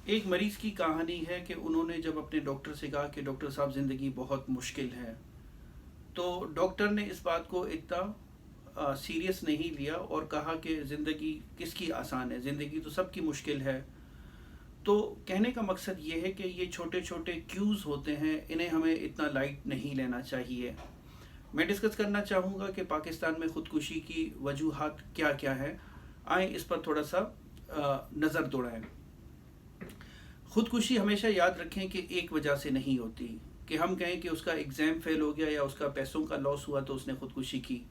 ایک مریض کی کہانی ہے کہ انہوں نے جب اپنے ڈاکٹر سے کہا کہ ڈاکٹر صاحب زندگی بہت مشکل ہے، تو ڈاکٹر نے اس بات کو اتنا سیریس نہیں لیا اور کہا کہ زندگی کس کی آسان ہے، زندگی تو سب کی مشکل ہے۔ تو کہنے کا مقصد یہ ہے کہ یہ چھوٹے چھوٹے کیوز ہوتے ہیں، انہیں ہمیں اتنا لائٹ نہیں لینا چاہیے۔ میں ڈسکس کرنا چاہوں گا کہ پاکستان میں خودکشی کی وجوہات کیا کیا ہے، آئیں اس پر تھوڑا سا نظر دوڑائیں۔ خودکشی ہمیشہ یاد رکھیں کہ ایک وجہ سے نہیں ہوتی، کہ ہم کہیں کہ اس کا ایگزام فیل ہو گیا یا اس کا پیسوں کا لاس ہوا تو اس نے خودکشی کی،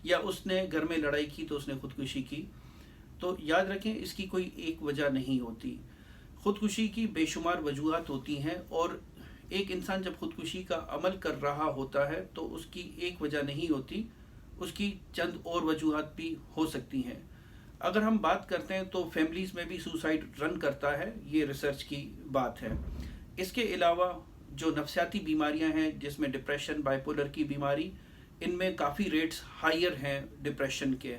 یا اس نے گھر میں لڑائی کی تو اس نے خودکشی کی۔ تو یاد رکھیں اس کی کوئی ایک وجہ نہیں ہوتی، خودکشی کی بے شمار وجوہات ہوتی ہیں، اور ایک انسان جب خودکشی کا عمل کر رہا ہوتا ہے تو اس کی ایک وجہ نہیں ہوتی، اس کی چند اور وجوہات بھی ہو سکتی ہیں۔ اگر ہم بات کرتے ہیں تو فیملیز میں بھی سوسائڈ رن کرتا ہے، یہ ریسرچ کی بات ہے۔ اس کے علاوہ جو نفسیاتی بیماریاں ہیں جس میں ڈپریشن، بائیپولر کی بیماری، ان میں کافی ریٹس ہائر ہیں ڈپریشن کے،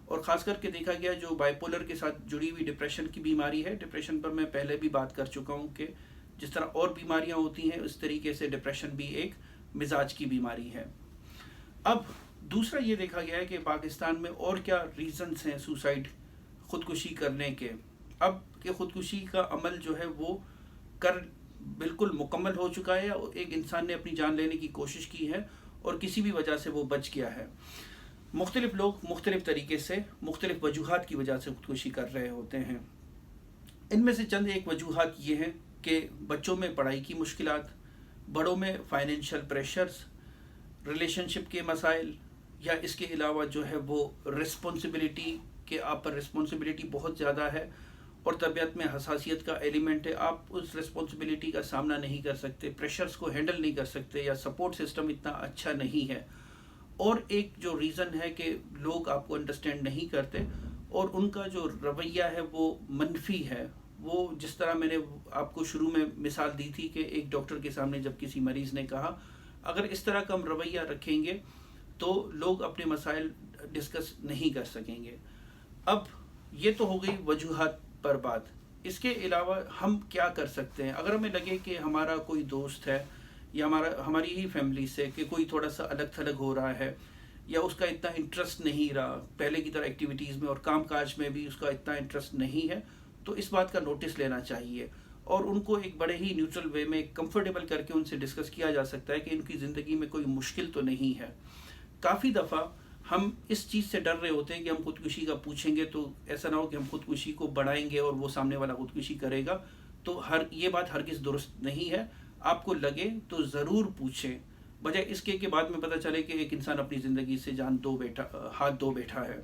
اور خاص کر کے دیکھا گیا جو بائیپولر کے ساتھ جڑی ہوئی ڈپریشن کی بیماری ہے، ڈپریشن پر میں پہلے بھی بات کر چکا ہوں کہ جس طرح اور بیماریاں ہوتی ہیں اس طریقے سے ڈپریشن بھی ایک مزاج کی بیماری ہے۔ اب دوسرا یہ دیکھا گیا ہے کہ پاکستان میں اور کیا ریزنز ہیں سوسائڈ، خودکشی کرنے کے۔ اب کہ خودکشی کا عمل جو ہے وہ کر بالکل مکمل ہو چکا ہے، ایک انسان نے اپنی جان لینے کی کوشش کی ہے اور کسی بھی وجہ سے وہ بچ گیا ہے۔ مختلف لوگ مختلف طریقے سے مختلف وجوہات کی وجہ سے خودکشی کر رہے ہوتے ہیں۔ ان میں سے چند ایک وجوہات یہ ہیں کہ بچوں میں پڑھائی کی مشکلات، بڑوں میں فائنینشیل پریشرز، ریلیشن شپ کے مسائل، یا اس کے علاوہ جو ہے وہ رسپانسبلٹی، کہ آپ پر رسپانسبلٹی بہت زیادہ ہے اور طبیعت میں حساسیت کا ایلیمنٹ ہے، آپ اس رسپانسبلٹی کا سامنا نہیں کر سکتے، پریشرز کو ہینڈل نہیں کر سکتے، یا سپورٹ سسٹم اتنا اچھا نہیں ہے۔ اور ایک جو ریزن ہے کہ لوگ آپ کو انڈرسٹینڈ نہیں کرتے اور ان کا جو رویہ ہے وہ منفی ہے۔ وہ جس طرح میں نے آپ کو شروع میں مثال دی تھی کہ ایک ڈاکٹر کے سامنے جب کسی مریض نے کہا، اگر اس طرح کا ہم رویہ رکھیں گے تو لوگ اپنے مسائل ڈسکس نہیں کر سکیں گے۔ اب یہ تو ہو گئی وجوہات پر بات، اس کے علاوہ ہم کیا کر سکتے ہیں؟ اگر ہمیں لگے کہ ہمارا کوئی دوست ہے یا ہماری ہی فیملی سے کہ کوئی تھوڑا سا الگ تھلگ ہو رہا ہے، یا اس کا اتنا انٹرسٹ نہیں رہا پہلے کی طرح ایکٹیویٹیز میں، اور کام کاج میں بھی اس کا اتنا انٹرسٹ نہیں ہے، تو اس بات کا نوٹس لینا چاہیے اور ان کو ایک بڑے ہی نیوٹرل وے میں کمفرٹیبل کر کے ان سے ڈسکس کیا جا سکتا ہے کہ ان کی زندگی میں کوئی مشکل تو نہیں ہے۔ کافی دفعہ ہم اس چیز سے ڈر رہے ہوتے ہیں کہ ہم خودکشی کا پوچھیں گے تو ایسا نہ ہو کہ ہم خودکشی کو بڑھائیں گے اور وہ سامنے والا خودکشی کرے گا، تو یہ بات ہرگز درست نہیں ہے۔ آپ کو لگے تو ضرور پوچھیں، بجائے اس کے بعد میں پتہ چلے کہ ایک انسان اپنی زندگی سے ہاتھ دھو بیٹھا ہے۔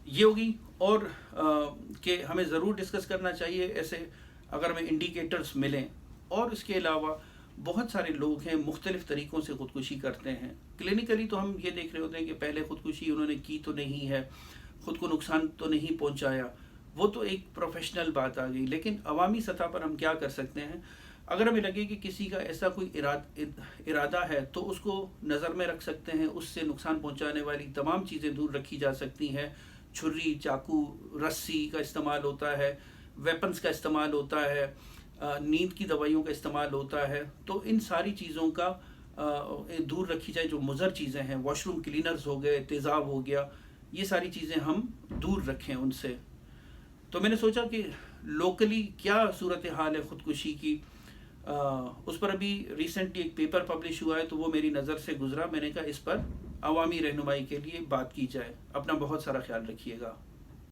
یہ ہوگی، اور کہ ہمیں ضرور ڈسکس کرنا چاہیے ایسے اگر ہمیں انڈیکیٹرز ملیں۔ اور اس کے علاوہ بہت سارے لوگ ہیں مختلف طریقوں سے خودکشی کرتے ہیں۔ کلینکلی تو ہم یہ دیکھ رہے ہوتے ہیں کہ پہلے خودکشی انہوں نے کی تو نہیں ہے، خود کو نقصان تو نہیں پہنچایا، وہ تو ایک پروفیشنل بات آ گئی۔ لیکن عوامی سطح پر ہم کیا کر سکتے ہیں؟ اگر ہمیں لگے کہ کسی کا ایسا کوئی ارادہ ہے تو اس کو نظر میں رکھ سکتے ہیں، اس سے نقصان پہنچانے والی تمام چیزیں دور رکھی جا سکتی ہیں۔ چھری، چاقو، رسی کا استعمال ہوتا ہے، ویپنز کا استعمال ہوتا ہے، نیند کی دوائیوں کا استعمال ہوتا ہے، تو ان ساری چیزوں کا دور رکھی جائے۔ جو مضر چیزیں ہیں، واش روم کلینرز ہو گئے، تیزاب ہو گیا، یہ ساری چیزیں ہم دور رکھیں ان سے۔ تو میں نے سوچا کہ لوکلی کیا صورتحال ہے خودکشی کی، اس پر ابھی ریسنٹلی ایک پیپر پبلش ہوا ہے تو وہ میری نظر سے گزرا، میں نے کہا اس پر عوامی رہنمائی کے لیے بات کی جائے۔ اپنا بہت سارا خیال رکھیے گا۔